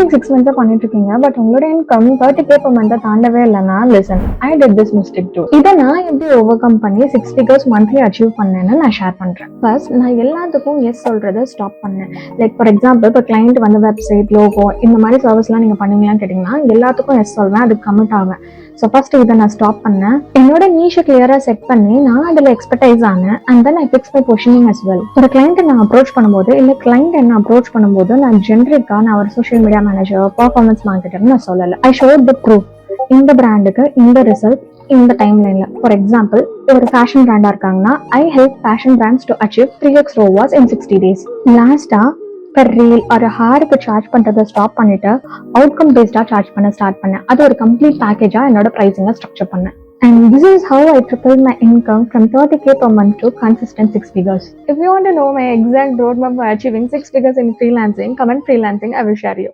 Freelancing 6 மந்த்ஸா பண்ணிட்டு இருக்கீங்க. But உங்களோட இன்கம் 30K per month தாண்டவே இல்லைன்னா listen, I did this mistake too. இதை நான் எப்படி ஓவர் கம் பண்ணி 6 figures மந்த்லி அச்சீவ் பண்ணேன்னு நான் ஷேர் பண்றேன். ஃபர்ஸ்ட் நான் எல்லாத்துக்கும் எஸ் சொல்றதை ஸ்டாப் பண்ணேன். லைக் ஃபார் எக்ஸாம்பிள், இப்போ கிளைண்ட் வந்து வெப்சைட், லோகோ இந்த மாதிரி சர்வீஸ்லாம் நீங்க பண்ணுவீங்களான்னு கேட்டீங்கன்னா எல்லாத்துக்கும் எஸ் சொல்வேன், அதுக்கு கமிட் ஆவேன். ஸோ ஃபர்ஸ்ட் இதை நான் ஸ்டாப் பண்ணேன். என்னோட நீஷை கிளியரா செட் பண்ணி நான் அதில் எக்ஸ்பர்டைஸ் ஆனேன். And then I fix my positioning as well. ஒரு கிளைண்ட்டை நான் அப்ரோச் பண்ணும்போது இல்லை கிளைண்ட் என்ன அப்ரோச் பண்ணும்போது நான் ஜென்ரிக்கா நான் ஒரு சோஷியல் மீடியா மேனேஜர், பர்ஃபார்மன்ஸ் மார்க்கெட்டர்னு நான் சொல்லலை. ஐ ஷோட் த ப்ரூஃப். இந்த பிராண்டுக்கு இந்த ரிசல்ட் இந்த டைம் லைன்ல. ஃபார் எக்ஸாம்பிள், ஒரு ஃபேஷன் பிராண்டா இருக்காங்கன்னா I help fashion brands to achieve 3x ROAS in 60 days. லாஸ்டா per reel ஒரு ஹாருக்கு சார்ஜ் பண்றதை ஸ்டாப் பண்ணிட்டு அவுட்கம் பேஸ்டா சார்ஜ் பண்ண ஸ்டார்ட் பண்ணேன். அது ஒரு கம்ப்ளீட் பேக்கேஜா என்னோட பிரைசிங்கை ஸ்ட்ரக்சர் பண்ணேன். And this is how I tripled my income from 30K per month to consistent 6 figures. If you want to know my exact roadmap for achieving 6 figures in freelancing, comment freelancing, I will share you.